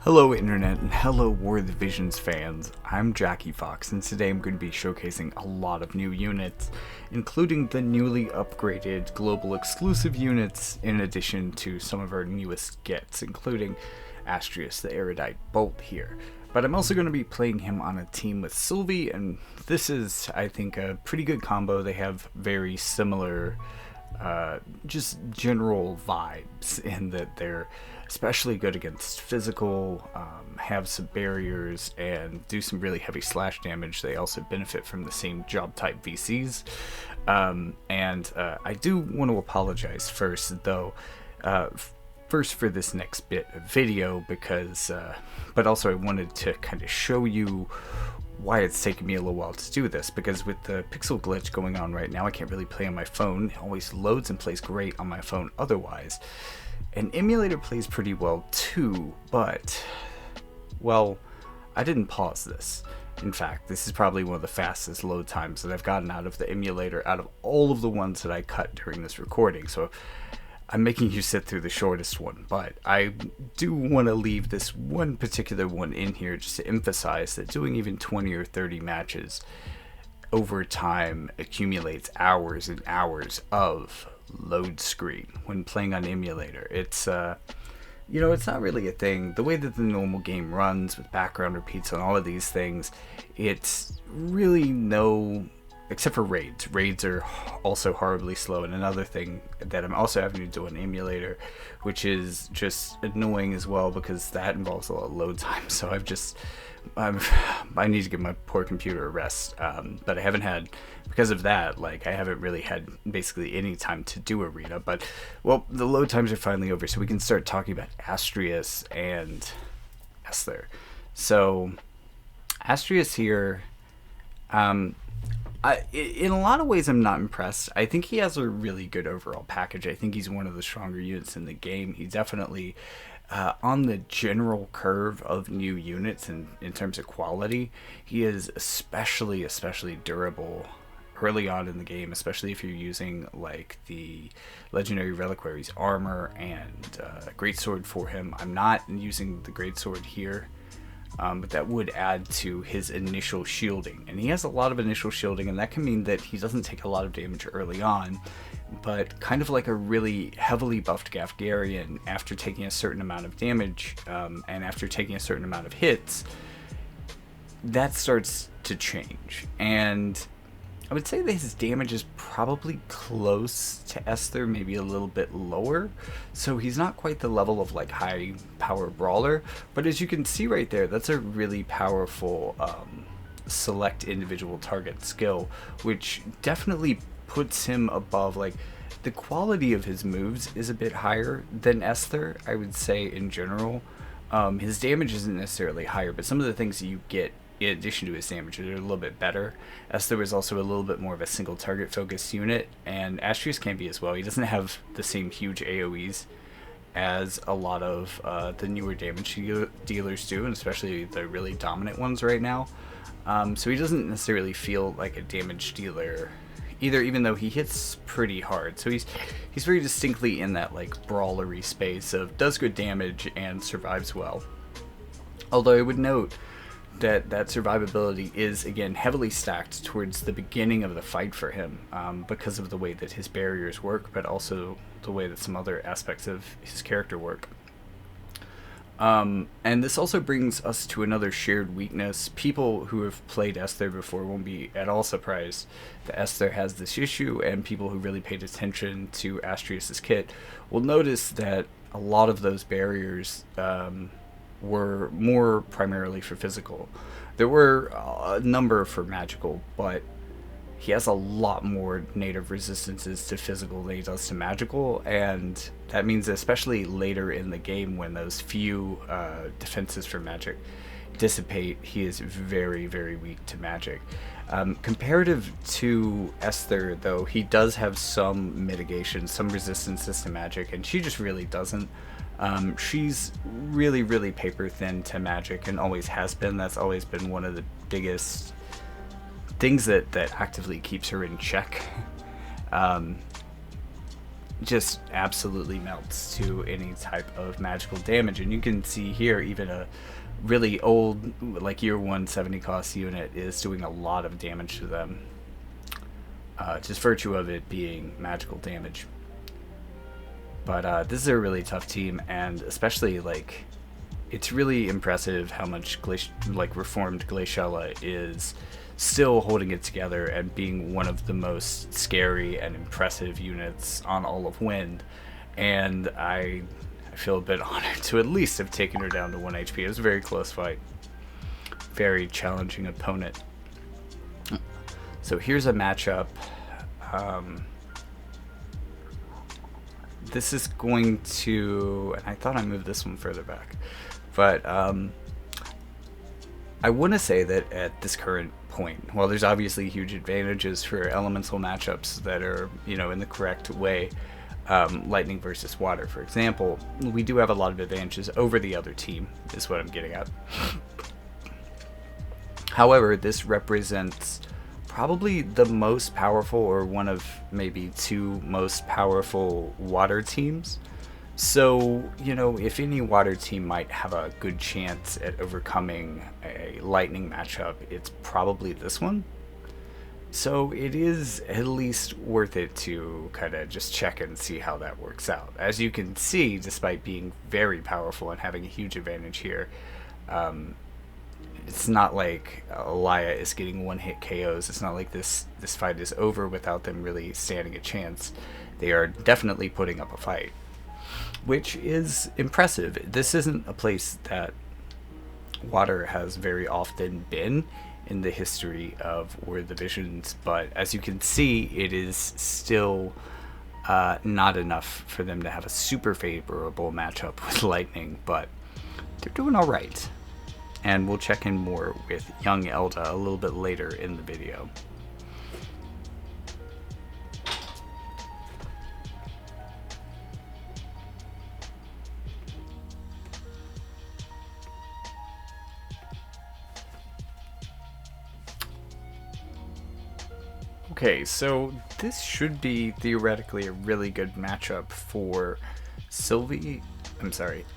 Hello Internet and hello War of the Visions fans, I'm Jackie Fox and today I'm going to be showcasing a lot of new units, including the newly upgraded global exclusive units in addition to some of our newest gets, including Astrius the Erudite Bolt here. But I'm also going to be playing him on a team with Sylvie, and this is, I think, a pretty good combo. They have very similar just general vibes in that they're especially good against physical, have some barriers, and do some really heavy slash damage. They also benefit from the same job type VCs. I do want to apologize first, though, first for this next bit of video, because, but also I wanted to kind of show you why it's taken me a little while to do this, because with the pixel glitch going on right now, I can't really play on my phone. It always loads and plays great on my phone otherwise. An emulator plays pretty well too, but, well, I didn't pause this. In fact, this is probably one of the fastest load times that I've gotten out of the emulator out of all of the ones that I cut during this recording, so I'm making you sit through the shortest one, but I do want to leave this one particular one in here just to emphasize that doing even 20 or 30 matches over time accumulates hours and hours of load screen when playing on emulator. It's it's not really a thing. The way that the normal game runs with background repeats on all of these things, it's really no, except for raids. Raids are also horribly slow, and another thing that I'm also having to do on emulator, which is just annoying as well because that involves a lot of load time. So I need to give my poor computer a rest, but I haven't had, because of that, I haven't really had basically any time to do arena. But, well, the load times are finally over, so we can start talking about Astrius and Esther. So, Astrius here, in a lot of ways I'm not impressed. I think he has a really good overall package. I think he's one of the stronger units in the game. He definitely, on the general curve of new units in terms of quality, he is especially durable early on in the game, especially if you're using the legendary reliquaries armor and greatsword for him. I'm not using the greatsword here, but that would add to his initial shielding, and he has a lot of initial shielding, and that can mean that he doesn't take a lot of damage early on, but kind of like a really heavily buffed Gafgarian, after taking a certain amount of damage and after taking a certain amount of hits, that starts to change. And I would say that his damage is probably close to Esther, maybe a little bit lower, so he's not quite the level of high power brawler, but as you can see right there, that's a really powerful select individual target skill, which definitely puts him above, the quality of his moves is a bit higher than Esther, I would say, in general. His damage isn't necessarily higher, but some of the things that you get in addition to his damage are a little bit better. Esther is also a little bit more of a single target focused unit, and Astrius can be as well. He doesn't have the same huge AoEs as a lot of the newer damage dealers do, and especially the really dominant ones right now. So he doesn't necessarily feel like a damage dealer either, even though he hits pretty hard. So he's very distinctly in that brawlery space of does good damage and survives well. Although I would note that survivability is, again, heavily stacked towards the beginning of the fight for him, because of the way that his barriers work, but also the way that some other aspects of his character work. And this also brings us to another shared weakness. People who have played Esther before won't be at all surprised that Esther has this issue, and people who really paid attention to Astrius's kit will notice that a lot of those barriers were more primarily for physical. There were a number for magical, but he has a lot more native resistances to physical than he does to magical, and that means especially later in the game when those few defenses for magic dissipate, he is very, very weak to magic. Comparative to Esther, though, he does have some mitigation, some resistances to magic, and she just really doesn't. She's really, really paper thin to magic and always has been. That's always been one of the biggest things that actively keeps her in check. just absolutely melts to any type of magical damage. And you can see here, even a really old, like year 170 cost unit is doing a lot of damage to them. Just virtue of it being magical damage. But this is a really tough team, and especially, like, it's really impressive how much reformed Glaciella is still holding it together and being one of the most scary and impressive units on all of Wind. And I feel a bit honored to at least have taken her down to 1 HP. It was a very close fight. Very challenging opponent. So here's a matchup. This is going to... and I thought I moved this one further back. But I want to say that at this current point, while there's obviously huge advantages for elemental matchups that are, you know, in the correct way, lightning versus water, for example, we do have a lot of advantages over the other team, is what I'm getting at. However, this represents probably the most powerful, or one of maybe two most powerful water teams. So, you know, if any water team might have a good chance at overcoming a lightning matchup, it's probably this one. So it is at least worth it to kind of just check and see how that works out. As you can see, despite being very powerful and having a huge advantage here, it's not like Elia is getting one-hit KOs. It's not like this fight is over without them really standing a chance. They are definitely putting up a fight, which is impressive. This isn't a place that water has very often been in the history of World Divisions, but as you can see, it is still not enough for them to have a super favorable matchup with Lightning, but they're doing all right. And we'll check in more with young Oelde a little bit later in the video. Okay, so this should be theoretically a really good matchup for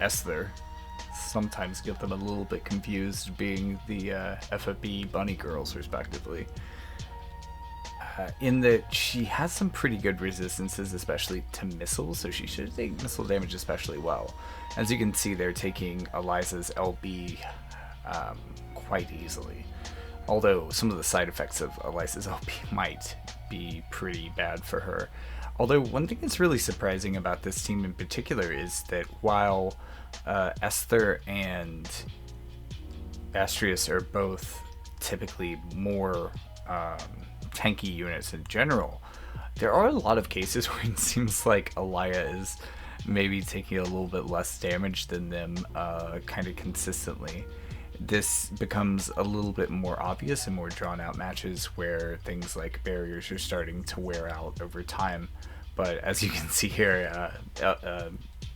Esther. Sometimes get them a little bit confused, being the FFBE bunny girls, respectively. In that she has some pretty good resistances, especially to missiles, so she should take missile damage especially well. As you can see, they're taking Eliza's LB quite easily. Although some of the side effects of Eliza's LB might be pretty bad for her. Although one thing that's really surprising about this team in particular is that while Esther and Astrius are both typically more tanky units in general, there are a lot of cases where it seems like Elia is maybe taking a little bit less damage than them kind of consistently. This becomes a little bit more obvious in more drawn out matches where things like barriers are starting to wear out over time. But as you can see here,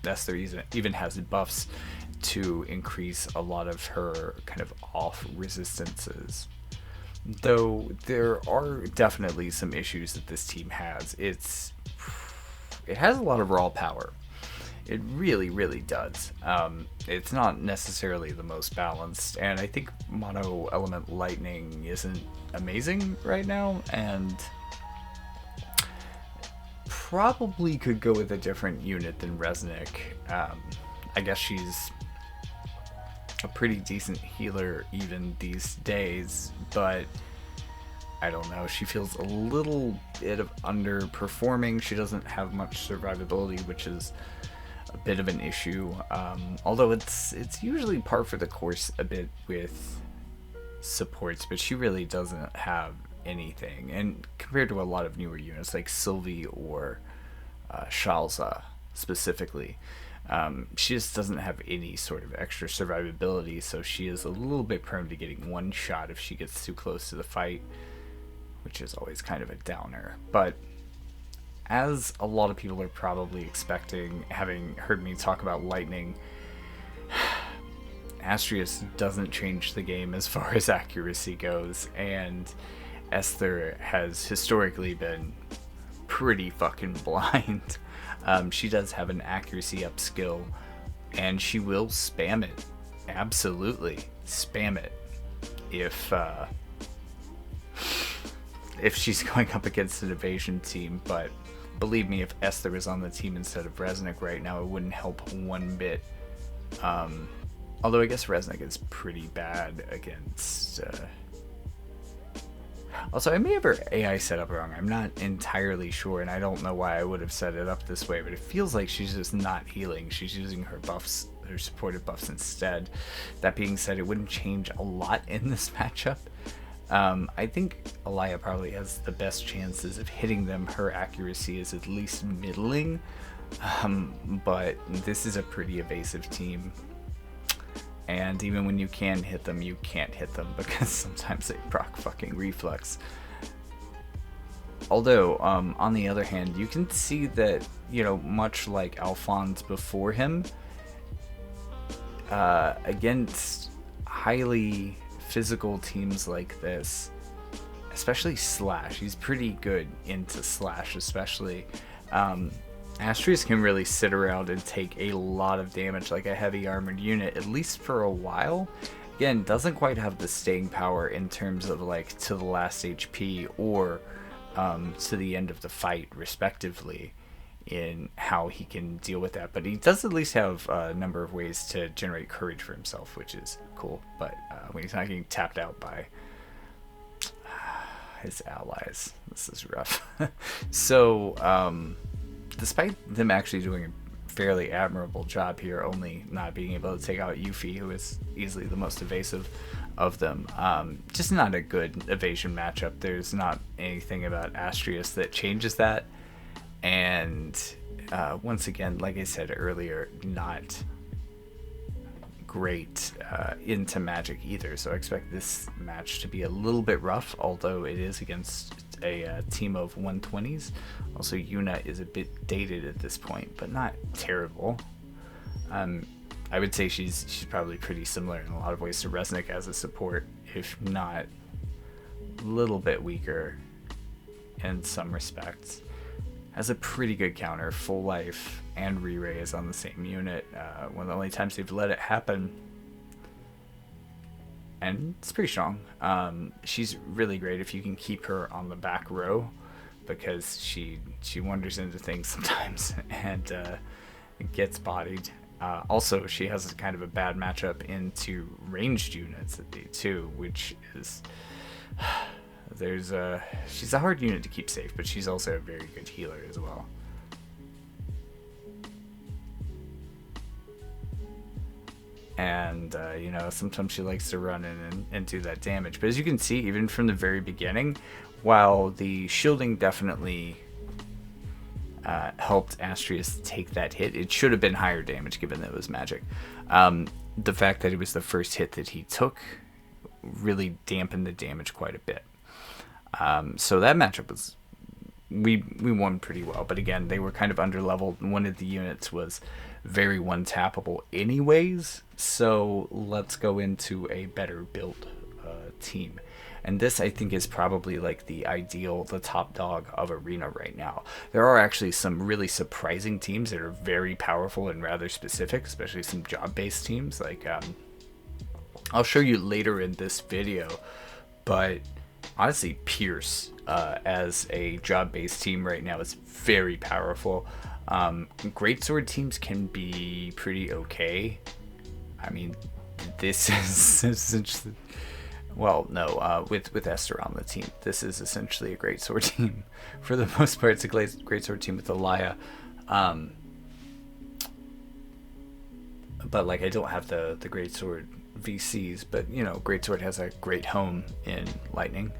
Esther even has buffs to increase a lot of her kind of off resistances. Though there are definitely some issues that this team has. It has a lot of raw power. It really, really does. It's not necessarily the most balanced, and I think mono element lightning isn't amazing right now, and probably could go with a different unit than Resnick. I guess she's a pretty decent healer even these days, but I don't know, she feels a little bit of underperforming. She doesn't have much survivability, which is a bit of an issue, although it's usually par for the course a bit with supports, but she really doesn't have anything. And compared to a lot of newer units like Sylvie or Shalza specifically, she just doesn't have any sort of extra survivability, so she is a little bit prone to getting one shot if she gets too close to the fight, which is always kind of a downer. But as a lot of people are probably expecting, having heard me talk about Lightning, Astrius doesn't change the game as far as accuracy goes, and Esther has historically been pretty fucking blind. She does have an accuracy up skill, and she will spam it. Absolutely spam it if she's going up against an evasion team. But believe me, if Esther was on the team instead of Resnick right now, it wouldn't help one bit. Although I guess Resnick is pretty bad against... Also, I may have her AI set up wrong. I'm not entirely sure, and I don't know why I would have set it up this way, but it feels like she's just not healing. She's using her buffs, her supported buffs instead. That being said, it wouldn't change a lot in this matchup. I think Alaya probably has the best chances of hitting them. Her accuracy is at least middling, but this is a pretty evasive team. And even when you can hit them, you can't hit them because sometimes they proc fucking reflex. Although, on the other hand, you can see that, you know, much like Alphonse before him, against highly physical teams like this, especially Slash, he's pretty good into Slash especially. Astrius can really sit around and take a lot of damage like a heavy armored unit, at least for a while. Again, doesn't quite have the staying power in terms of like to the last HP or to the end of the fight respectively in how he can deal with that. But he does at least have a number of ways to generate courage for himself, which is cool. But when he's not getting tapped out by his allies, this is rough. So, despite them actually doing a fairly admirable job here, only not being able to take out Yuffie, who is easily the most evasive of them, just not a good evasion matchup. There's not anything about Astrius that changes that. And once again, like I said earlier, not great into magic either. So I expect this match to be a little bit rough, although it is against a team of 120s. Also, Yuna is a bit dated at this point, but not terrible. I would say she's probably pretty similar in a lot of ways to Resnick as a support, if not a little bit weaker in some respects. Has a pretty good counter. Full Life and Re-Ray is on the same unit. One of the only times they've let it happen. And it's pretty strong. She's really great if you can keep her on the back row, because she wanders into things sometimes and gets bodied. Also, she has kind of a bad matchup into ranged units too, which is... she's a hard unit to keep safe, but she's also a very good healer as well. And you know, sometimes she likes to run in and do that damage. But as you can see, even from the very beginning, while the shielding definitely helped Astrius take that hit, it should have been higher damage given that it was magic. The fact that it was the first hit that he took really dampened the damage quite a bit. So that matchup was, we won pretty well, but again, they were kind of underleveled. One of the units was very one-tappable anyways, so let's go into a better built team. And this, I think, is probably like the top dog of Arena right now. There are actually some really surprising teams that are very powerful and rather specific, especially some job-based teams. Like, I'll show you later in this video, but honestly, Pierce as a job-based team right now is very powerful. Greatsword teams can be pretty okay. I mean, this is essentially... Well, no, with Esther on the team, this is essentially a greatsword team. For the most part, it's a greatsword team with Alaya. But, like, I don't have the greatsword VCs, but, you know, greatsword has a great home in Lightning.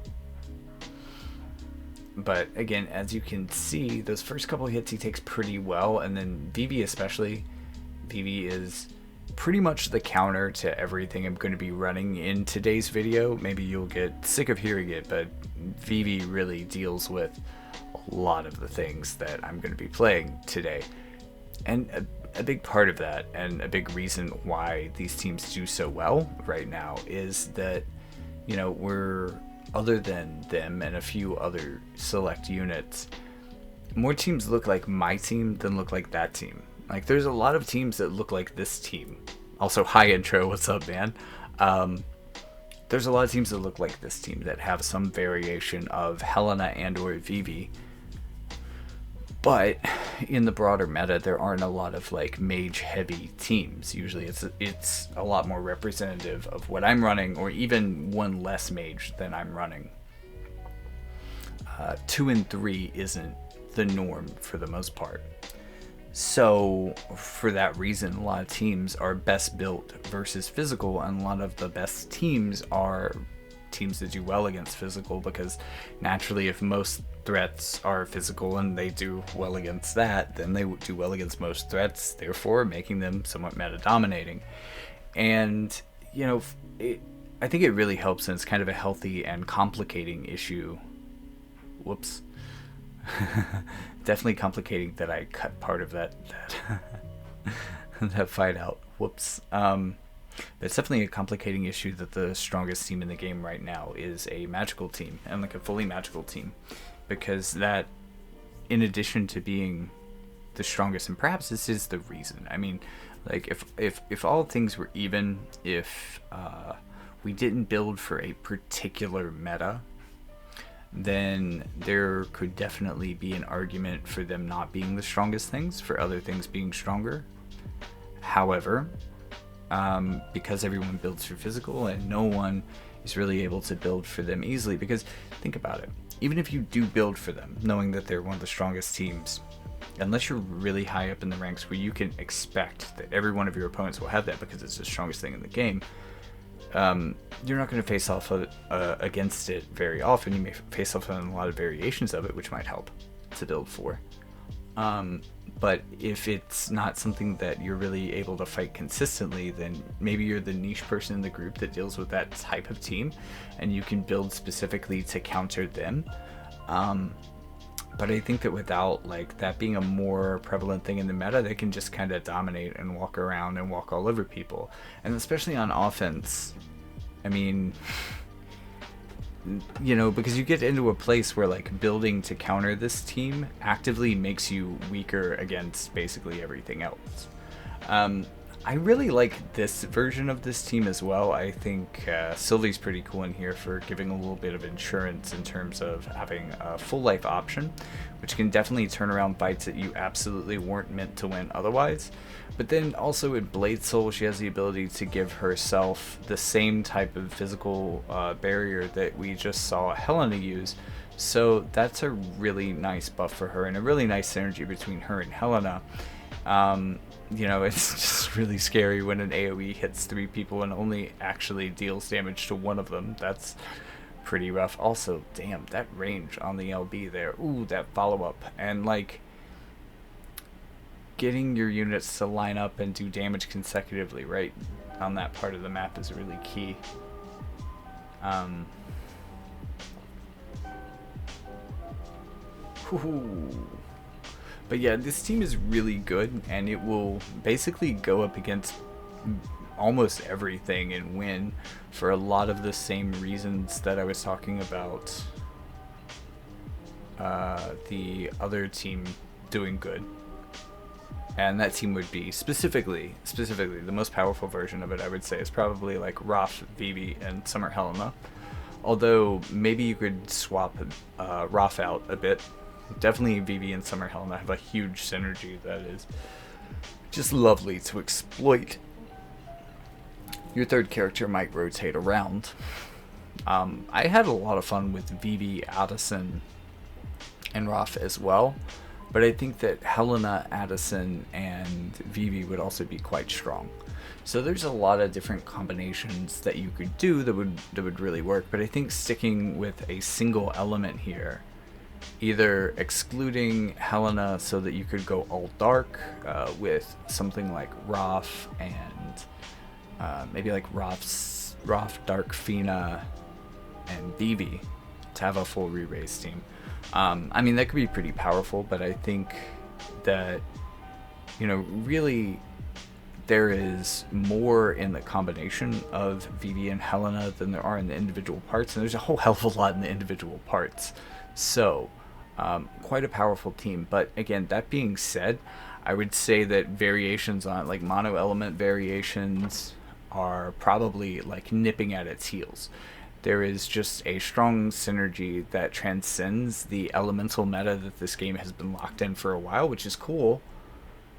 But, again, as you can see, those first couple hits he takes pretty well, and then Vivi especially. Vivi is pretty much the counter to everything I'm going to be running in today's video. Maybe you'll get sick of hearing it, but Vivi really deals with a lot of the things that I'm going to be playing today. And a big part of that, and a big reason why these teams do so well right now, is that, you know, we're, other than them and a few other select units, more teams look like my team than look like that team. Like, there's a lot of teams that look like this team. Also, hi intro, what's up, man? There's a lot of teams that look like this team that have some variation of Helena and or Vivi. But in the broader meta, there aren't a lot of like mage-heavy teams. Usually, it's a lot more representative of what I'm running, or even one less mage than I'm running. 2 and 3 isn't the norm for the most part. So for that reason, a lot of teams are best built versus physical, and a lot of the best teams are teams that do well against physical, because naturally if most threats are physical and they do well against that, then they do well against most threats, therefore making them somewhat meta dominating. And you know, I think it really helps, and it's kind of a healthy and complicating issue. Whoops. Definitely complicating that I cut part of that that fight out. Whoops. But it's definitely a complicating issue that the strongest team in the game right now is a magical team, and like a fully magical team, because that, in addition to being the strongest, and perhaps this is the reason. I mean, like if all things were even, if we didn't build for a particular meta, then there could definitely be an argument for them not being the strongest things, for other things being stronger. However, because everyone builds for physical and no one is really able to build for them easily, because think about it, even if you do build for them, knowing that they're one of the strongest teams, unless you're really high up in the ranks where you can expect that every one of your opponents will have that because it's the strongest thing in the game, you're not going to face off against it very often. You may face off on a lot of variations of it, which might help to build for. But if it's not something that you're really able to fight consistently, then maybe you're the niche person in the group that deals with that type of team, and you can build specifically to counter them. But I think that without like that being a more prevalent thing in the meta, they can just kind of dominate and walk around and walk all over people. And especially on offense, I mean, you know, because you get into a place where like building to counter this team actively makes you weaker against basically everything else. I really like this version of this team as well. I think Sylvie's pretty cool in here for giving a little bit of insurance in terms of having a full life option, which can definitely turn around fights that you absolutely weren't meant to win otherwise. But then also in Blade Soul, she has the ability to give herself the same type of physical barrier that we just saw Helena use. So that's a really nice buff for her, and a really nice synergy between her and Helena. You know, it's just really scary when an AoE hits 3 people and only actually deals damage to one of them. That's pretty rough. Also, damn, that range on the LB there. Ooh, that follow-up. And, like, getting your units to line up and do damage consecutively right on that part of the map is really key. But yeah, this team is really good, and it will basically go up against almost everything and win for a lot of the same reasons that I was talking about the other team doing good. And that team would be specifically the most powerful version of it, I would say, is probably like Roth, Vivi, and Summer Helena. Although maybe you could swap Roth out a bit. Definitely Vivi and Summer Helena have a huge synergy that is just lovely to exploit. Your third character might rotate around. I had a lot of fun with Vivi, Addison, and Roth as well, but I think that Helena, Addison, and Vivi would also be quite strong. So there's a lot of different combinations that you could do that would really work, but I think sticking with a single element here, either excluding Helena so that you could go all dark with something like Roth and maybe like Roth, Dark Fina, and Vivi to have a full re-raise team. I mean, that could be pretty powerful, but I think that, you know, really there is more in the combination of Vivi and Helena than there are in the individual parts, and there's a whole hell of a lot in the individual parts. So Quite a powerful team. But again, that being said, I would say that variations on like mono element variations are probably like nipping at its heels. There is just a strong synergy that transcends the elemental meta that this game has been locked in for a while, which is cool.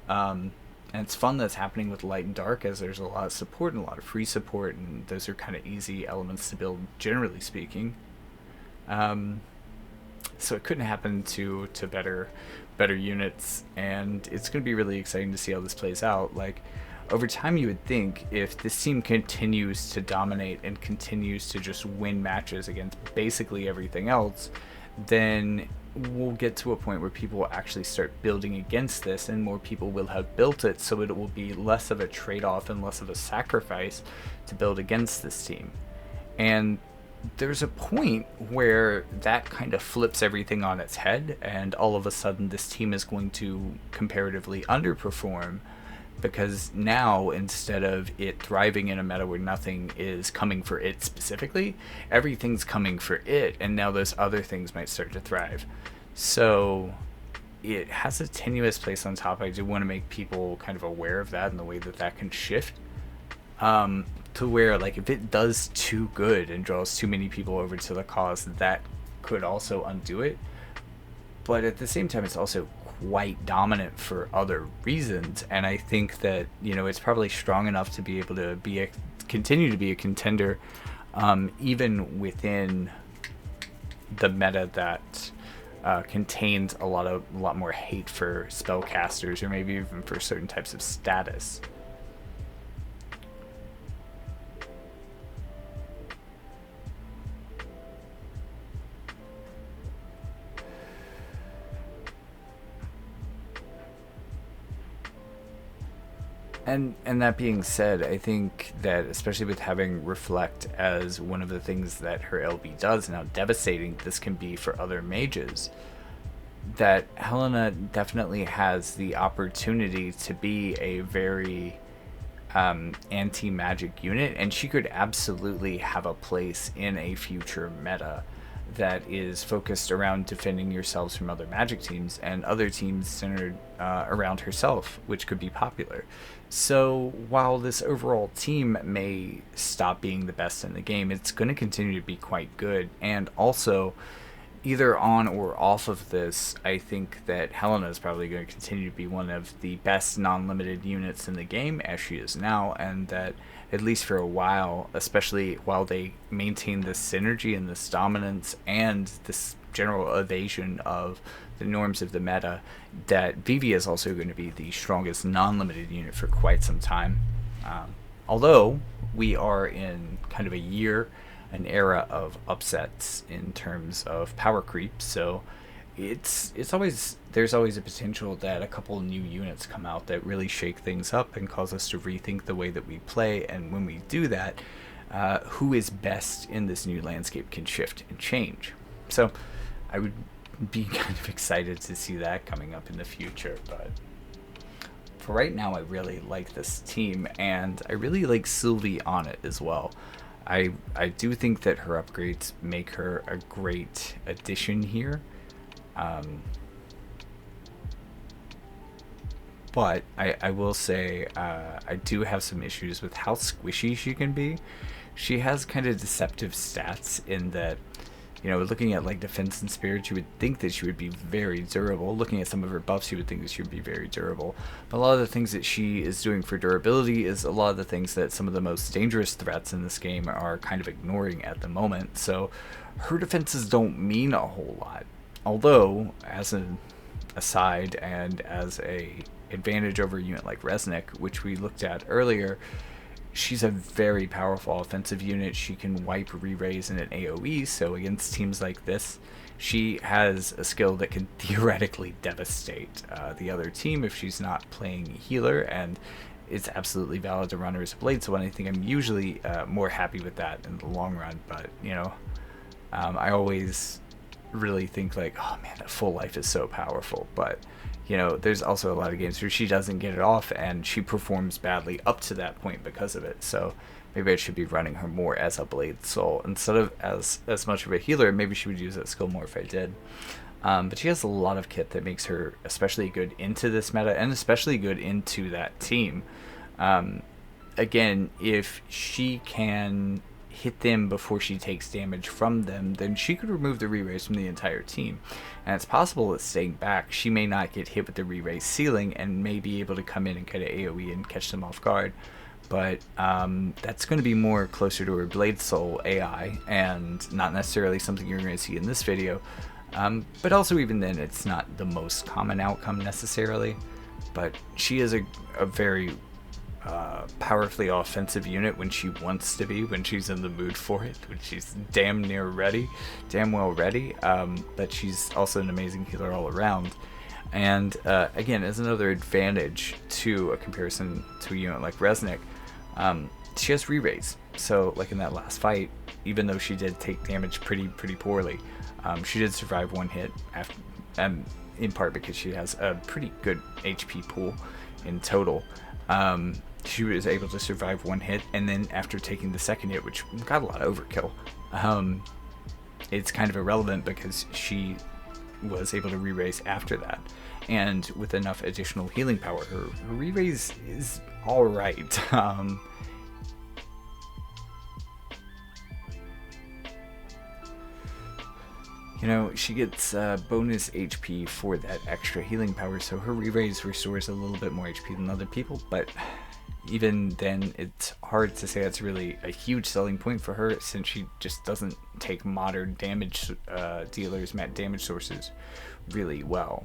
And it's fun that's happening with light and dark, as there's a lot of support and a lot of free support, and those are kind of easy elements to build, generally speaking. So it couldn't happen to better units, and it's going to be really exciting to see how this plays out. Like, over time, you would think if this team continues to dominate and continues to just win matches against basically everything else, then we'll get to a point where people will actually start building against this, and more people will have built it, so it will be less of a trade-off and less of a sacrifice to build against this team. And there's a point where that kind of flips everything on its head, and all of a sudden this team is going to comparatively underperform, because now, instead of it thriving in a meta where nothing is coming for it specifically, everything's coming for it, and now those other things might start to thrive. So it has a tenuous place on top. I do want to make people kind of aware of that and the way that that can shift, to where, like, if it does too good and draws too many people over to the cause, that could also undo it. But at the same time, it's also quite dominant for other reasons, and I think that, you know, it's probably strong enough to be able to continue to be a contender, even within the meta that contains a lot more hate for spellcasters, or maybe even for certain types of status. And that being said, I think that especially with having Reflect as one of the things that her LB does, and how devastating this can be for other mages, that Helena definitely has the opportunity to be a very anti-magic unit, and she could absolutely have a place in a future meta that is focused around defending yourselves from other magic teams and other teams centered around herself, which could be popular. So while this overall team may stop being the best in the game, it's going to continue to be quite good. And also, either on or off of this, I think that Helena is probably going to continue to be one of the best non-limited units in the game, as she is now, and that at least for a while, especially while they maintain this synergy and this dominance and this general evasion of the norms of the meta, that Vivi is also going to be the strongest non-limited unit for quite some time. Although we are in kind of an era of upsets in terms of power creep, so there's always a potential that a couple new units come out that really shake things up and cause us to rethink the way that we play. And when we do that, who is best in this new landscape can shift and change. So I would be kind of excited to see that coming up in the future. But for right now, I really like this team, and I really like Sylvie on it as well. I do think that her upgrades make her a great addition here. But I will say I do have some issues with how squishy she can be. She has kind of deceptive stats in that, you know, looking at like defense and spirit, you would think that she would be very durable. Looking at some of her buffs, you would think that she would be very durable. But a lot of the things that she is doing for durability is a lot of the things that some of the most dangerous threats in this game are kind of ignoring at the moment. So her defenses don't mean a whole lot. Although, as an aside and as a advantage over a unit like Resnick, which we looked at earlier, she's a very powerful offensive unit. She can wipe re-raise in an AoE, so against teams like this, she has a skill that can theoretically devastate the other team if she's not playing healer, and it's absolutely valid to run her as a Blade Soul, and I think I'm usually more happy with that in the long run. But, you know, I always really think like, oh man, that full life is so powerful. But, you know, there's also a lot of games where she doesn't get it off and she performs badly up to that point because of it. So maybe I should be running her more as a Blade Soul instead of as much of a healer. Maybe she would use that skill more if I did. But she has a lot of kit that makes her especially good into this meta and especially good into that team. Again, if she can hit them before she takes damage from them, then she could remove the re-raise from the entire team. And it's possible that staying back, she may not get hit with the re-raise ceiling and may be able to come in and kind of AoE and catch them off guard. But that's going to be more closer to her Blade Soul AI and not necessarily something you're going to see in this video. But also even then, it's not the most common outcome necessarily. But she is a very powerfully offensive unit when she wants to be, when she's in the mood for it, when she's damn well ready. But she's also an amazing healer all around. And again, as another advantage to a comparison to a unit like Resnick, she has re-raise. So like in that last fight, even though she did take damage pretty poorly, she did survive one hit, in part because she has a pretty good HP pool in total. She was able to survive one hit, and then after taking the second hit, which got a lot of overkill, it's kind of irrelevant because she was able to re-raise after that. And with enough additional healing power, her re-raise is alright. You know, she gets bonus HP for that extra healing power, so her re-raise restores a little bit more HP than other people, but even then, it's hard to say that's really a huge selling point for her, since she just doesn't take modern damage dealers, damage sources really well.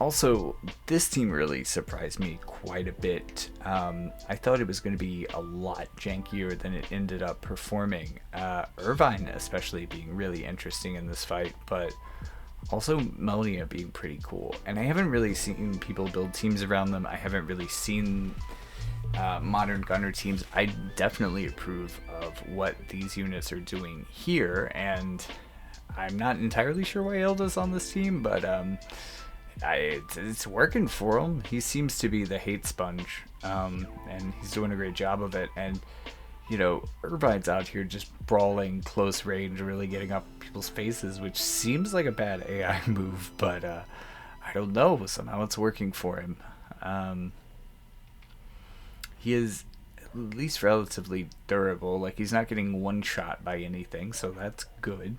Also, this team really surprised me quite a bit. I thought it was going to be a lot jankier than it ended up performing. Irvine especially being really interesting in this fight, but also Melania being pretty cool. And I haven't really seen people build teams around them. I haven't really seen modern gunner teams. I definitely approve of what these units are doing here, and I'm not entirely sure why Oelde's on this team, but it's working for him. He seems to be the hate sponge, and he's doing a great job of it. And you know, Irvine's out here just brawling close range, really getting up people's faces, which seems like a bad AI move, but I don't know, somehow it's working for him. He is at least relatively durable. Like, he's not getting one shot by anything, so that's good.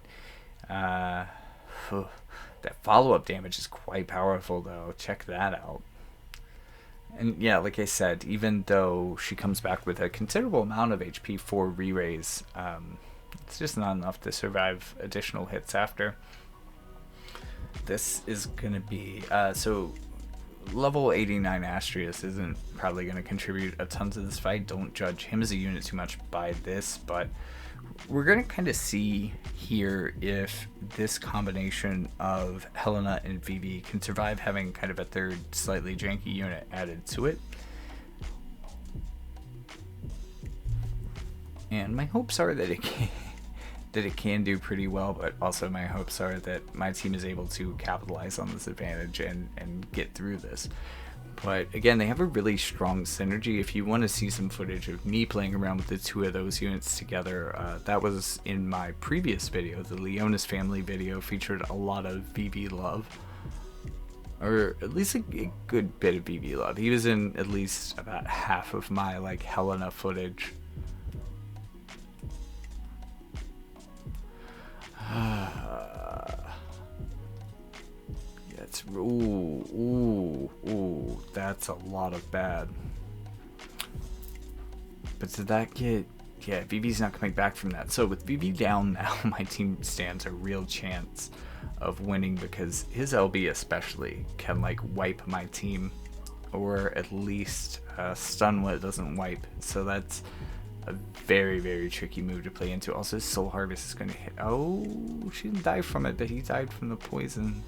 That follow-up damage is quite powerful, though. Check that out. And yeah, like I said, even though she comes back with a considerable amount of HP for re-raise, it's just not enough to survive additional hits after. This is going to be... so level 89 Astrius isn't probably going to contribute a ton to this fight. Don't judge him as a unit too much by this, but we're going to kind of see here if this combination of Helena and VV can survive having kind of a third slightly janky unit added to it. And my hopes are that it can do pretty well, but also my hopes are that my team is able to capitalize on this advantage and get through this. But again, they have a really strong synergy. If you want to see some footage of me playing around with the two of those units together, that was in my previous video. The Leonis family video featured a lot of VV love, or at least a good bit of VV love. He was in at least about half of my like Helena footage. That's ooh, that's a lot of bad. But did that get... yeah, VV's not coming back from that. So with VV down now, my team stands a real chance of winning, because his LB especially can like wipe my team, or at least stun when it doesn't wipe. So that's a very tricky move to play into. Also, Soul Harvest is going to hit. Oh, she didn't die from it, but he died from the poison.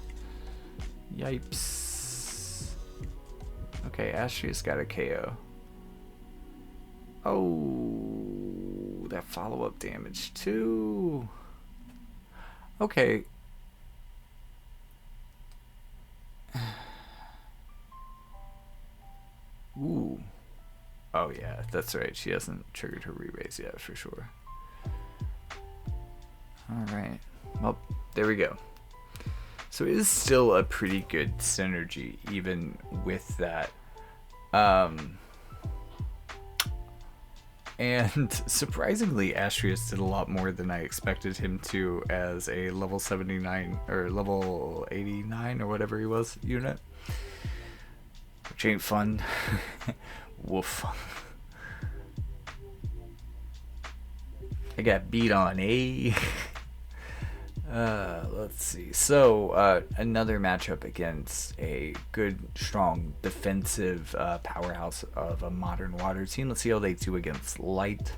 Yipes. Okay, Astrius got a KO. Oh, that follow-up damage too. Okay. Ooh. Oh yeah, that's right. She hasn't triggered her re-raise yet, for sure. Alright. Well, there we go. So it is still a pretty good synergy, even with that. And surprisingly, Astrius did a lot more than I expected him to as a level 79 or level 89 or whatever he was unit. Which ain't fun. Woof. I got beat on, eh? Let's see. So, another matchup against a good, strong, defensive powerhouse of a modern water team. Let's see how they do against light.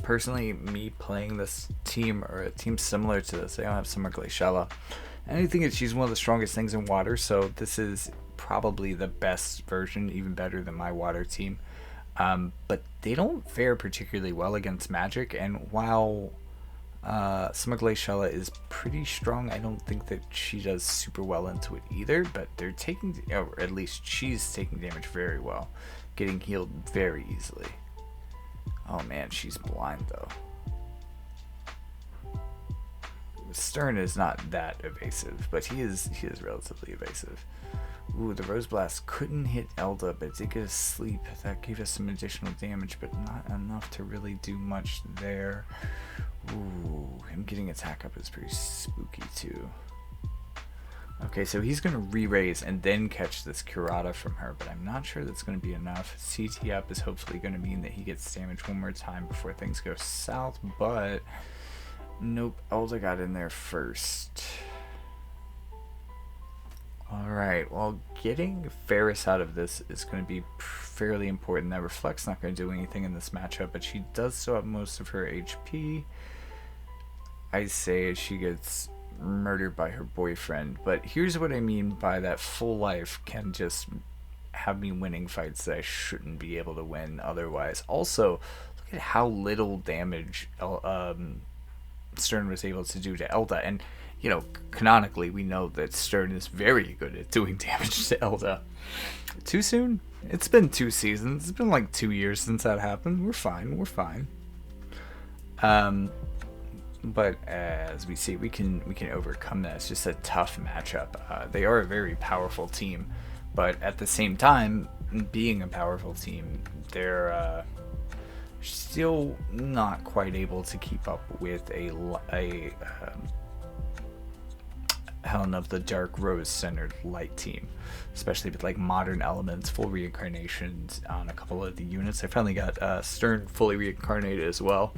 Personally, me playing this team, or a team similar to this, I don't have Summer Glaciella. And I think that she's one of the strongest things in water, so this is probably the best version, even better than my water team. But they don't fare particularly well against magic, and while Summer Glaciella is pretty strong, I don't think that she does super well into it either, but they're taking, or at least she's taking damage very well, getting healed very easily. Oh man, she's blind though. Stern is not that evasive, but he is relatively evasive. Ooh, the Rose Blast couldn't hit Oelde, but it did get us sleep. That gave us some additional damage, but not enough to really do much there. Ooh, him getting attack up is pretty spooky too. Okay, so he's going to re-raise and then catch this Curata from her, but I'm not sure that's going to be enough. CT up is hopefully going to mean that he gets damage one more time before things go south, but nope, Oelde got in there first. Alright, well, getting Ferris out of this is going to be fairly important. That Reflect's not going to do anything in this matchup, but she does still have most of her HP. I say she gets murdered by her boyfriend, but here's what I mean by that full life can just have me winning fights that I shouldn't be able to win otherwise. Also, look at how little damage Stern was able to do to Oelde, and you know, canonically we know that Stern is very good at doing damage to Oelde. Too soon? It's been 2 seasons. It's been like 2 years since that happened. We're fine. But as we see, we can overcome that. It's just a tough matchup. They are a very powerful team, but at the same time, being a powerful team, they're still not quite able to keep up with a Helen of the Dark Rose centered light team, especially with like modern elements, full reincarnations on a couple of the units. I finally got Stern fully reincarnated as well.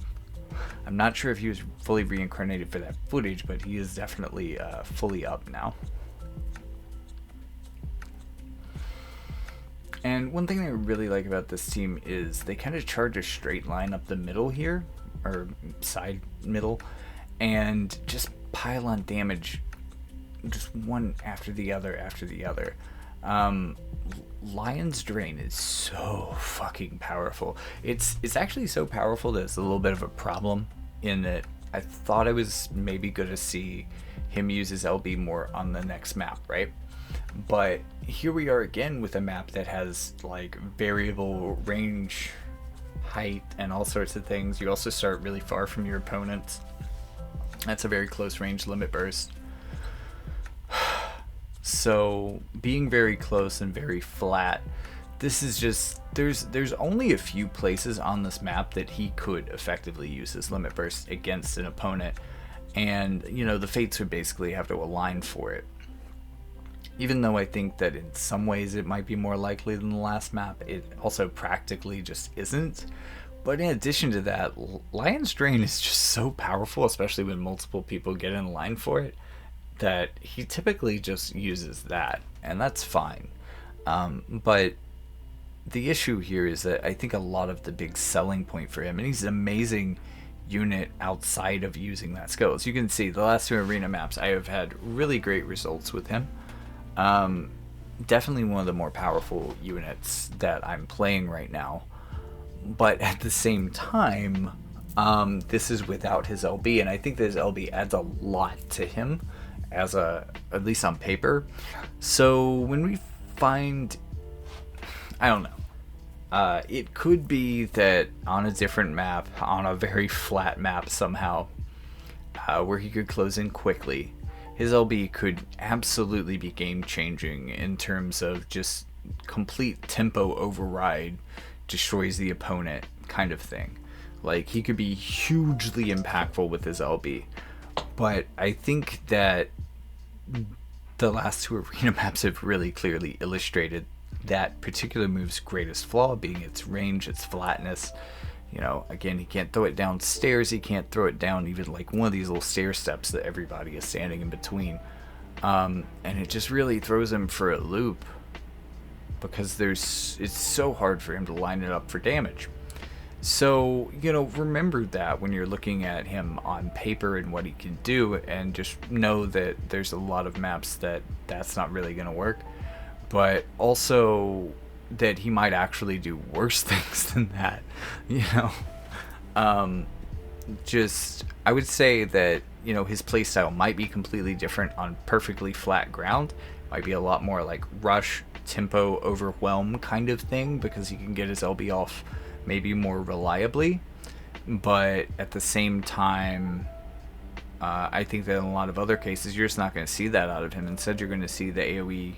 I'm not sure if he was fully reincarnated for that footage, but he is definitely fully up now. And one thing I really like about this team is they kind of charge a straight line up the middle here, or side middle, and just pile on damage, just one after the other. Lion's Drain is so fucking powerful. It's actually so powerful that it's a little bit of a problem in that I thought I was maybe going to see him use his LB more on the next map, right? But here we are again with a map that has like variable range, height, and all sorts of things. You also start really far from your opponents. That's a very close range limit burst. So being very close and very flat, this is just, there's only a few places on this map that he could effectively use his limit burst against an opponent, and you know, the fates would basically have to align for it. Even though I think that in some ways it might be more likely than the last map, it also practically just isn't. But in addition to that, Lion's Drain is just so powerful, especially when multiple people get in line for it, that he typically just uses that, and that's fine. But the issue here is that I think a lot of the big selling point for him, and he's an amazing unit outside of using that skill. As you can see, the last 2 arena maps, I have had really great results with him. Definitely one of the more powerful units that I'm playing right now. But at the same time, this is without his LB, and I think that his LB adds a lot to him, as at least on paper. So when we find, I don't know, it could be that on a different map, on a very flat map somehow, where he could close in quickly. His LB could absolutely be game-changing in terms of just complete tempo override, destroys the opponent kind of thing. Like, he could be hugely impactful with his LB. But I think that the last two arena maps have really clearly illustrated that particular move's greatest flaw being its range, its flatness. You know, again, he can't throw it downstairs, he can't throw it down even like one of these little stair steps that everybody is standing in between. And it just really throws him for a loop because it's so hard for him to line it up for damage. So, you know, remember that when you're looking at him on paper and what he can do, and just know that there's a lot of maps that's not really going to work, but also that he might actually do worse things than that, you know. I would say that, you know, his playstyle might be completely different on perfectly flat ground. Might be a lot more like rush, tempo, overwhelm kind of thing, because he can get his LB off maybe more reliably. But at the same time, I think that in a lot of other cases, you're just not going to see that out of him. Instead, you're going to see the AoE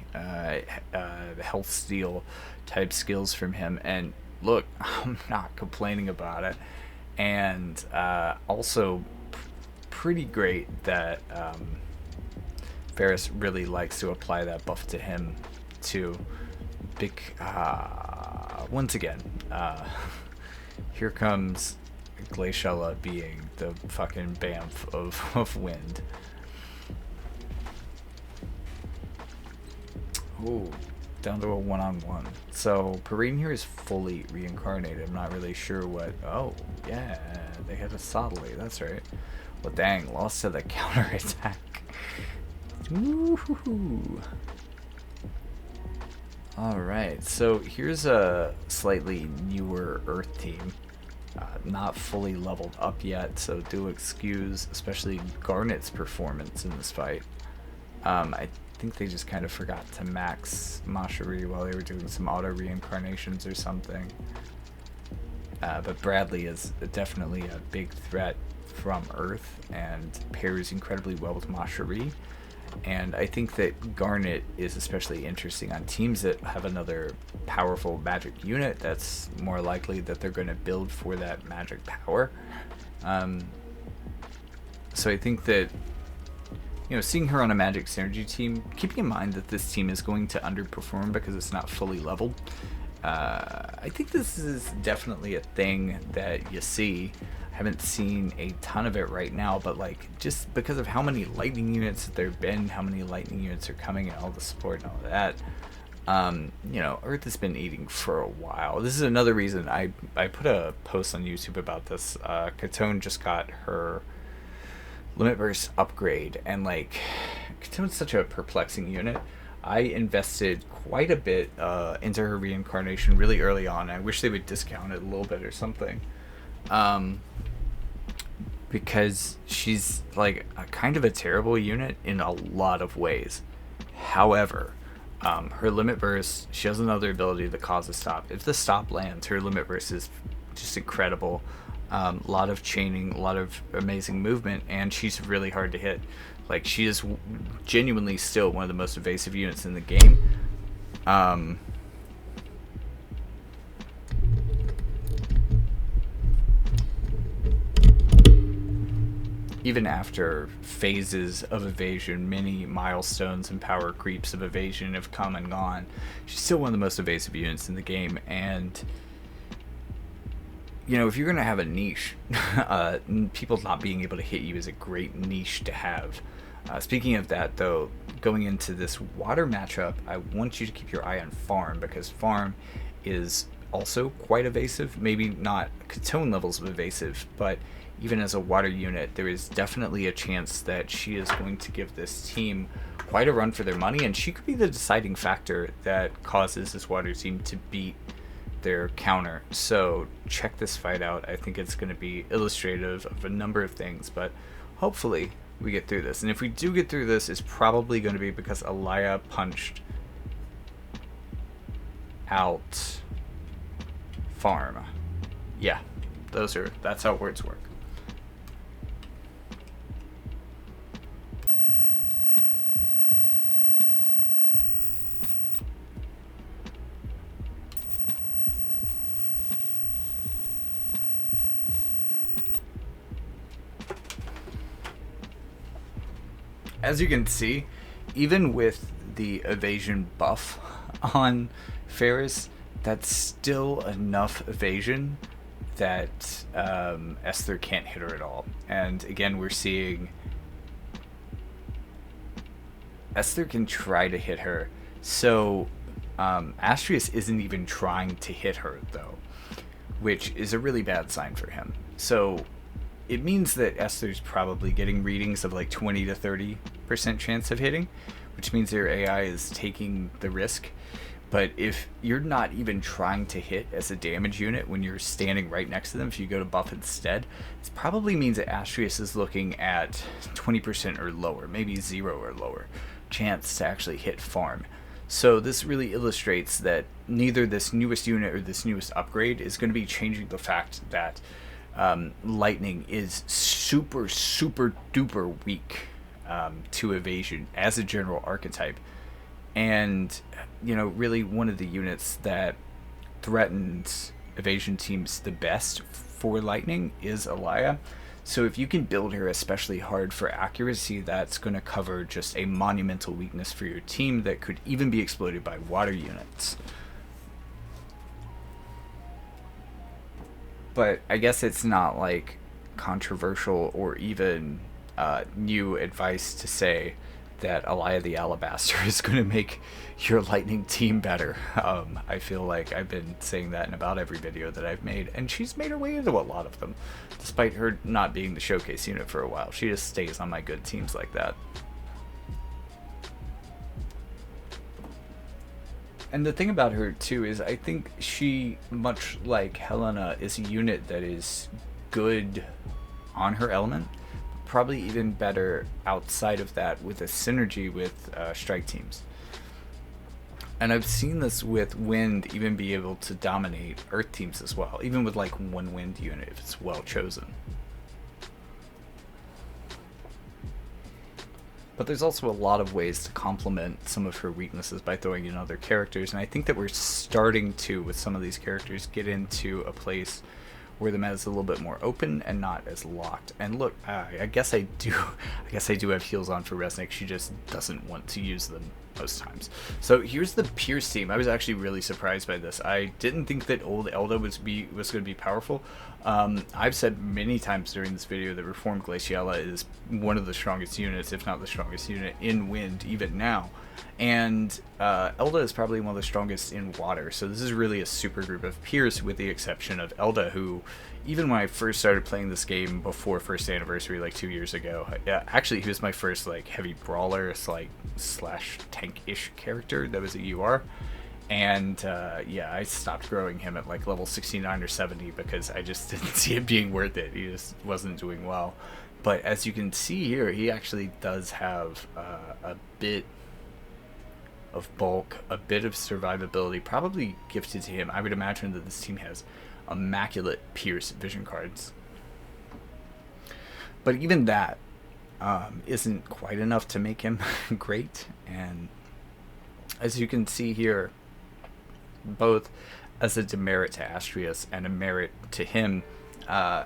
health steal type skills from him. And look, I'm not complaining about it. And also, pretty great that Ferris really likes to apply that buff to him too. Once again, here comes Glaciella being the fucking Bamf of wind. Ooh, down to a one-on-one. So Perrine here is fully reincarnated. I'm not really sure what. Oh, yeah, they had a Soddly. That's right. Well, dang, lost to the counterattack. Woohoo! Alright, so here's a slightly newer Earth team. Not fully leveled up yet, so do excuse especially Garnet's performance in this fight. I think they just kind of forgot to max Mashari while they were doing some auto reincarnations or something. But Bradley is definitely a big threat from Earth and pairs incredibly well with Mashari. And I think that Garnet is especially interesting on teams that have another powerful magic unit that's more likely that they're going to build for that magic power. So I think that, you know, seeing her on a magic synergy team, keeping in mind that this team is going to underperform because it's not fully leveled, I think this is definitely a thing that you see. I haven't seen a ton of it right now, but like just because of how many lightning units there have been, how many lightning units are coming, and all the support and all of that, you know, Earth has been eating for a while. This is another reason I put a post on YouTube about this. Katone just got her Limit Burst upgrade, and like Katone's such a perplexing unit. I invested quite a bit into her reincarnation really early on. I wish they would discount it a little bit or something. Because she's like a kind of a terrible unit in a lot of ways. However, her Limit Burst, she has another ability that causes stop. If the stop lands, her Limit Burst is just incredible. A lot of chaining, a lot of amazing movement, and she's really hard to hit. Like, she is genuinely still one of the most evasive units in the game. Even after phases of evasion, many milestones and power creeps of evasion have come and gone, she's still one of the most evasive units in the game. And, you know, if you're going to have a niche, people not being able to hit you is a great niche to have. Speaking of that, though, going into this water matchup, I want you to keep your eye on Farm, because Farm is also quite evasive. Maybe not Katone levels of evasive, but even as a water unit, there is definitely a chance that she is going to give this team quite a run for their money, and she could be the deciding factor that causes this water team to beat their counter. So check this fight out. I think it's going to be illustrative of a number of things, but hopefully we get through this. And if we do get through this, it's probably going to be because Alaya punched out Farm. Yeah, that's how words work. as you can see, even with the evasion buff on Ferris, that's still enough evasion that Esther can't hit her at all. And again, we're seeing Esther can try to hit her. So Astrius isn't even trying to hit her, though, which is a really bad sign for him. So it means that Esther's probably getting readings of like 20 to 30% chance of hitting, which means their AI is taking the risk. But if you're not even trying to hit as a damage unit when you're standing right next to them, if you go to buff instead, it probably means that Astrius is looking at 20% or lower, maybe 0 or lower chance to actually hit farm. So this really illustrates that neither this newest unit or this newest upgrade is going to be changing the fact that lightning is super duper weak to evasion as a general archetype. And you know, really one of the units that threatens evasion teams the best for lightning is Alaya. So if you can build her especially hard for accuracy, that's going to cover just a monumental weakness for your team that could even be exploited by water units. But I guess it's not like controversial or even new advice to say that Alaya the Alabaster is going to make your lightning team better. I feel like I've been saying that in about every video that I've made, and she's made her way into a lot of them, despite her not being the showcase unit for a while. She just stays on my good teams like that. And the thing about her too is I think she, much like Helena, is a unit that is good on her element, probably even better outside of that with a synergy with strike teams. And I've seen this with wind even be able to dominate earth teams as well, even with like one wind unit if it's well chosen. But there's also a lot of ways to complement some of her weaknesses by throwing in other characters, and I think that we're starting to, with some of these characters, get into a place where the meta is a little bit more open and not as locked. And look, I guess I do have heals on for Resnick. She just doesn't want to use them most times. So here's the Pierce team. I was actually really surprised by this. I didn't think that Oelde was going to be powerful. I've said many times during this video that Reformed Glaciella is one of the strongest units, if not the strongest unit in wind even now. And Oelde is probably one of the strongest in water, so this is really a super group of Pierce, with the exception of Oelde, who, even when I first started playing this game before first anniversary, like 2 years ago, actually he was my first like heavy brawler slash tank-ish character that was a UR. And yeah, I stopped growing him at like level 69 or 70 because I just didn't see it being worth it. He just wasn't doing well. But as you can see here, he actually does have a bit of bulk, a bit of survivability, probably gifted to him. I would imagine that this team has immaculate Pierce vision cards. But even that isn't quite enough to make him great. And as you can see here, both as a demerit to Astrius and a merit to him,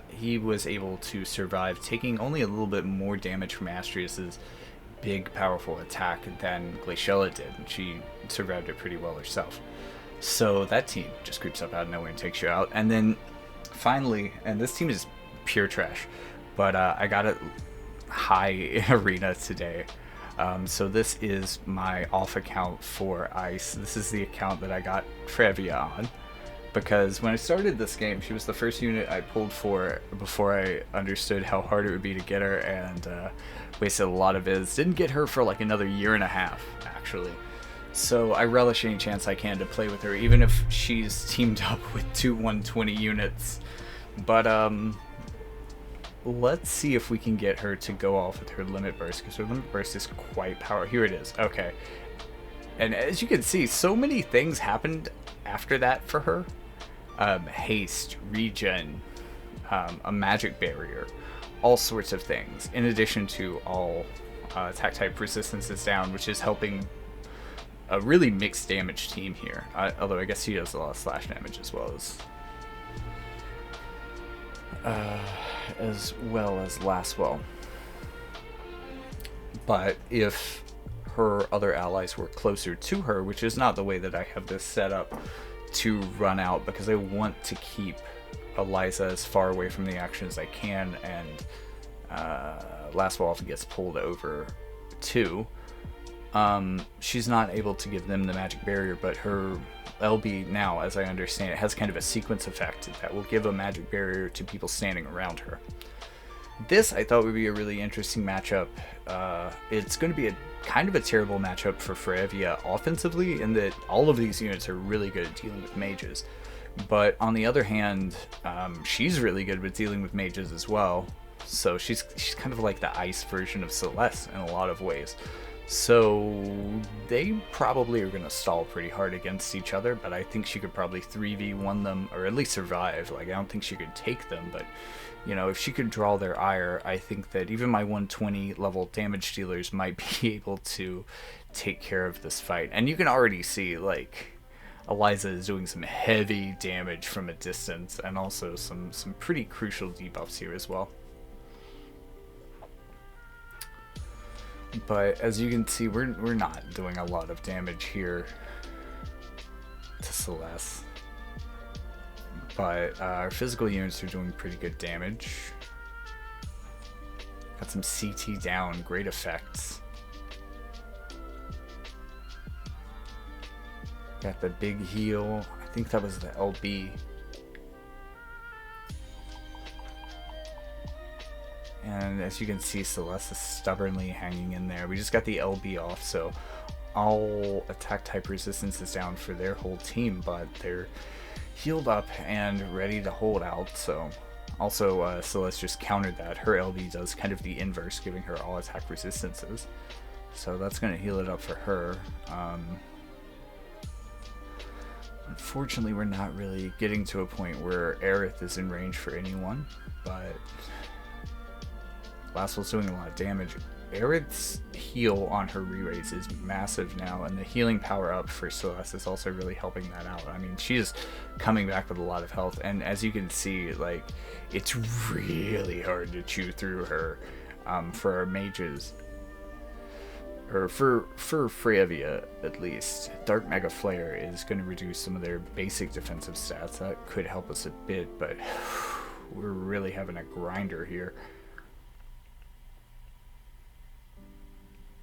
he was able to survive, taking only a little bit more damage from Astrius's big powerful attack than Glaciella did, and she survived it pretty well herself. So that team just creeps up out of nowhere and takes you out. And then finally, and this team is pure trash, but I got it high arena today. So this is my off account for Ice. This is the account that I got Trevia on, because when I started this game, she was the first unit I pulled for before I understood how hard it would be to get her, and wasted a lot of vids. Didn't get her for like another 1.5 years, actually. So I relish any chance I can to play with her, even if she's teamed up with 2 120 units. But let's see if we can get her to go off with her limit burst, because her limit burst is quite powerful. Here it is. Okay. And as you can see, so many things happened after that for her. Haste, regen, a magic barrier, all sorts of things, in addition to all attack type resistances down, which is helping a really mixed damage team here. Although I guess he does a lot of slash damage as well as Lastwell. But if her other allies were closer to her, which is not the way that I have this set up to run out, because I want to keep Eliza as far away from the action as I can, and Last Wolf gets pulled over too. She's not able to give them the magic barrier, but her LB now, as I understand it, has kind of a sequence effect that will give a magic barrier to people standing around her. This I thought would be a really interesting matchup. It's going to be a kind of a terrible matchup for Frevia offensively, in that all of these units are really good at dealing with mages. But on the other hand, she's really good with dealing with mages as well. So she's kind of like the ice version of Celeste in a lot of ways. So they probably are going to stall pretty hard against each other, but I think she could probably 3v1 them, or at least survive. Like, I don't think she could take them, but, you know, if she could draw their ire, I think that even my 120 level damage dealers might be able to take care of this fight. And you can already see, like, Eliza is doing some heavy damage from a distance, and also some pretty crucial debuffs here as well. But as you can see, we're not doing a lot of damage here to Celeste. But our physical units are doing pretty good damage. Got some CT down, great effects. Got the big heal. I think that was the LB. And as you can see, Celeste is stubbornly hanging in there. We just got the LB off, so all attack type resistance is down for their whole team, but they're healed up and ready to hold out. So also Celeste just countered that. Her LB does kind of the inverse, giving her all attack resistances. So that's going to heal it up for her. Unfortunately, we're not really getting to a point where Aerith is in range for anyone, but Last Wolf's doing a lot of damage. Aerith's heal on her re-raise is massive now, and the healing power up for Celeste is also really helping that out. I mean, she's coming back with a lot of health, and as you can see, like, it's really hard to chew through her for our mages. Or for Frevia, at least. Dark Mega Flare is going to reduce some of their basic defensive stats. That could help us a bit, but we're really having a grinder here.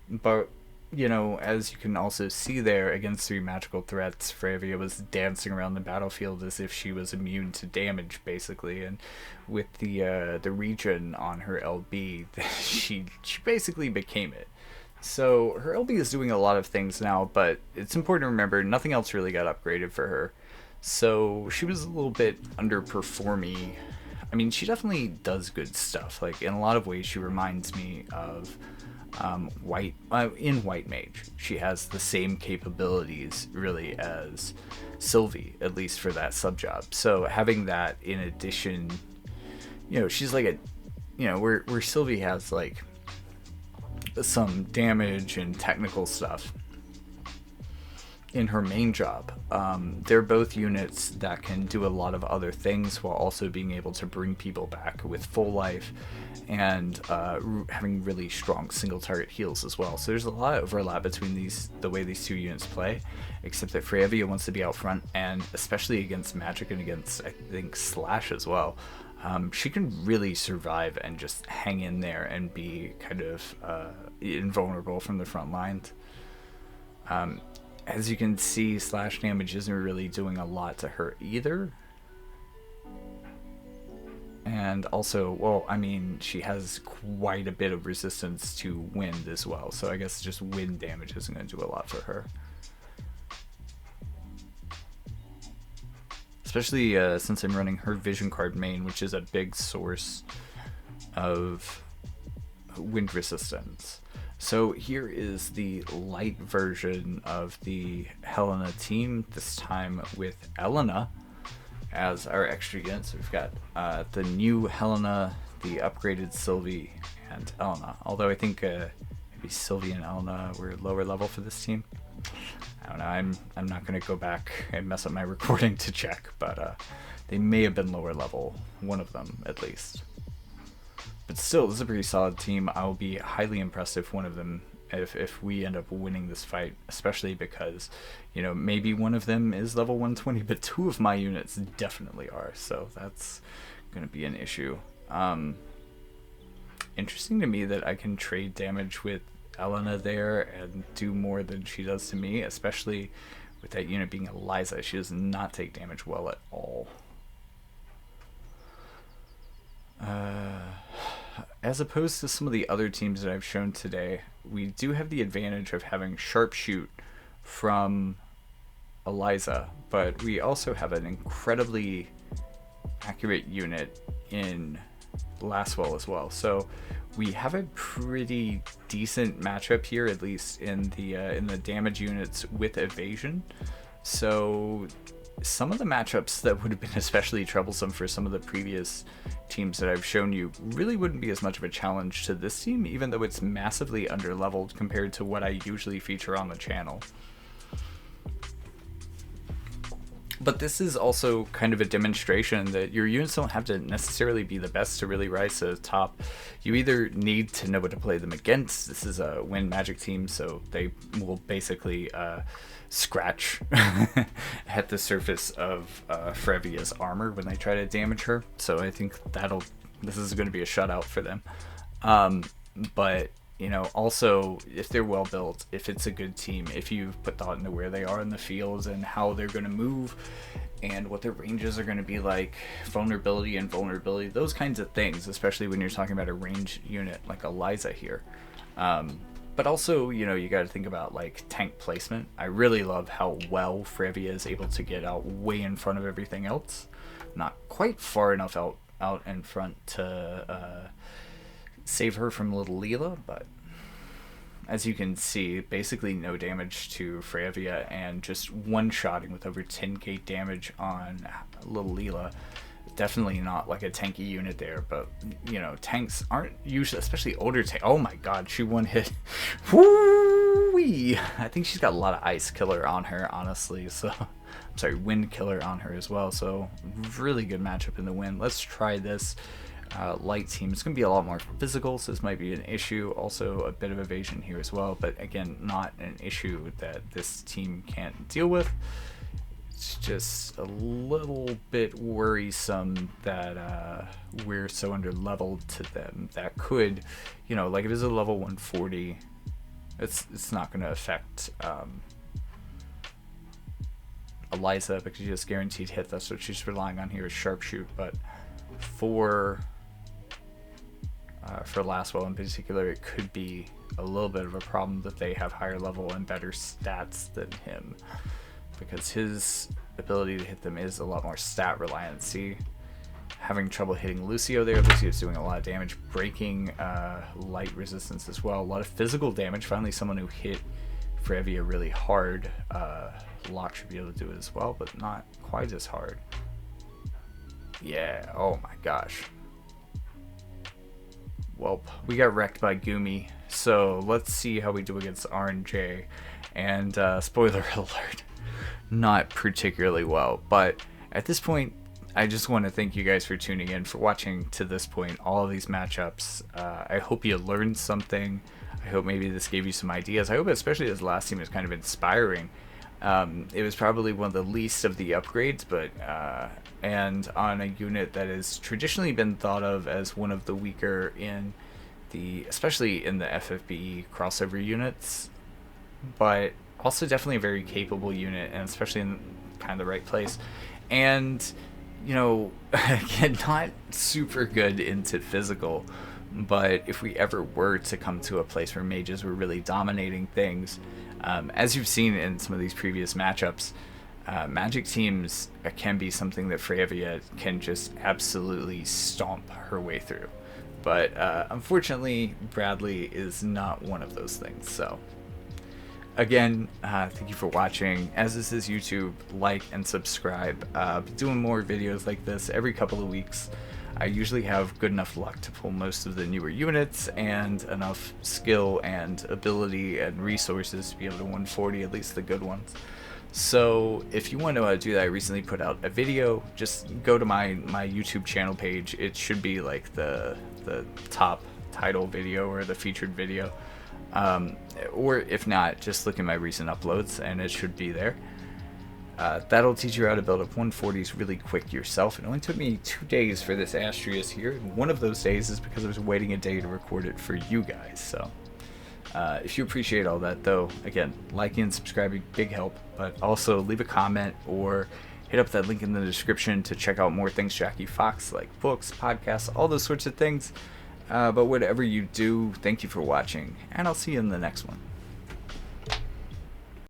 But, you know, as you can also see there, against 3 magical threats, Frevia was dancing around the battlefield as if she was immune to damage, basically. And with the regen on her LB, she basically became it. So her LB is doing a lot of things now, but it's important to remember nothing else really got upgraded for her. So she was a little bit underperforming. I mean, she definitely does good stuff. Like, in a lot of ways, she reminds me of White Mage. She has the same capabilities really as Sylvie, at least for that sub job. So having that in addition, you know, she's like a, you know, where Sylvie has like some damage and technical stuff in her main job. They're both units that can do a lot of other things while also being able to bring people back with full life and having really strong single target heals as well. So there's a lot of overlap between the way these two units play, except that Frevia wants to be out front, and especially against magic and against, I think, slash as well. She can really survive and just hang in there and be kind of invulnerable from the front lines. As you can see, slash damage isn't really doing a lot to her either. And also, well, I mean, she has quite a bit of resistance to wind as well, so I guess just wind damage isn't going to do a lot for her. Especially since I'm running her vision card main, which is a big source of wind resistance. So here is the light version of the Helena team, this time with Elena as our extra unit. So we've got the new Helena, the upgraded Sylvie, and Elena. Although I think maybe Sylvie and Elena were lower level for this team. I don't know, I'm not going to go back and mess up my recording to check, but they may have been lower level, one of them at least. But still, this is a pretty solid team. I'll be highly impressed if one of them, if we end up winning this fight, especially because, you know, maybe one of them is level 120, but 2 of my units definitely are, so that's going to be an issue. Interesting to me that I can trade damage with Elena there and do more than she does to me, especially with that unit being Eliza. She does not take damage well at all. As opposed to some of the other teams that I've shown today, we do have the advantage of having sharpshoot from Eliza, but we also have an incredibly accurate unit in Laswell as well. So we have a pretty decent matchup here, at least in the damage units with evasion. So some of the matchups that would have been especially troublesome for some of the previous teams that I've shown you really wouldn't be as much of a challenge to this team, even though it's massively underleveled compared to what I usually feature on the channel. But this is also kind of a demonstration that your units don't have to necessarily be the best to really rise to the top. You either need to know what to play them against. This is a wind magic team, so they will basically scratch at the surface of Frevia's armor when they try to damage her. So I think this is going to be a shutout for them. But you know, also, if they're well built, if it's a good team, if you've put thought into where they are in the fields and how they're going to move and what their ranges are going to be like, vulnerability and vulnerability, those kinds of things, especially when you're talking about a ranged unit like Eliza here. But also, you know, you got to think about like tank placement. I really love how well Frevia is able to get out way in front of everything else. Not quite far enough out in front to save her from little Leela, but as you can see, basically no damage to Frevia and just one-shotting with over 10k damage on little Leela. Definitely not like a tanky unit there, but you know, tanks aren't usually, especially older tanks. Oh my god, she one hit. Woo-wee! I think she's got a lot of ice killer on her, honestly, so I'm sorry, wind killer on her as well, so really good matchup in the wind. Let's try this. Light team. It's going to be a lot more physical, so this might be an issue. Also a bit of evasion here as well, but again, not an issue that this team can't deal with. It's just a little bit worrisome that we're so under leveled to them. That could, you know, like if it's a level 140, it's not going to affect Eliza because she has guaranteed hit. That's what she's relying on here is sharpshoot, but for Laswell in particular, it could be a little bit of a problem that they have higher level and better stats than him, because his ability to hit them is a lot more stat reliant. See, having trouble hitting Lucio there. Lucio's doing a lot of damage, breaking light resistance as well. A lot of physical damage. Finally, someone who hit Frevia really hard. Locke should be able to do it as well, but not quite as hard. Yeah, oh my gosh. Well, we got wrecked by Gumi, so let's see how we do against RNJ. And spoiler alert, not particularly well. But at this point, I just want to thank you guys for tuning in, for watching to this point, all of these matchups. I hope you learned something. I hope maybe this gave you some ideas. I hope especially this last team is kind of inspiring. It was probably one of the least of the upgrades, but and on a unit that has traditionally been thought of as one of the weaker in the, especially in the FFBE crossover units, but also definitely a very capable unit, and especially in kind of the right place. And you know, again, not super good into physical, but if we ever were to come to a place where mages were really dominating things, as you've seen in some of these previous matchups, magic teams can be something that Frevia can just absolutely stomp her way through. But unfortunately, Bradley is not one of those things. So again, thank you for watching. As this is YouTube, like and subscribe. I'll be doing more videos like this every couple of weeks. I usually have good enough luck to pull most of the newer units and enough skill and ability and resources to be able to 140, at least the good ones. So if you want to do that, I recently put out a video. Just go to my YouTube channel page. It should be like the top title video or the featured video. Or if not, just look at my recent uploads and it should be there. That'll teach you how to build up 140s really quick yourself. It only took me 2 days for this Astrius here. One of those days is because I was waiting a day to record it for you guys. So if you appreciate all that, though, again, liking and subscribing, big help. But also leave a comment or hit up that link in the description to check out more things Jackie Fox, like books, podcasts, all those sorts of things. But whatever you do, thank you for watching, and I'll see you in the next one.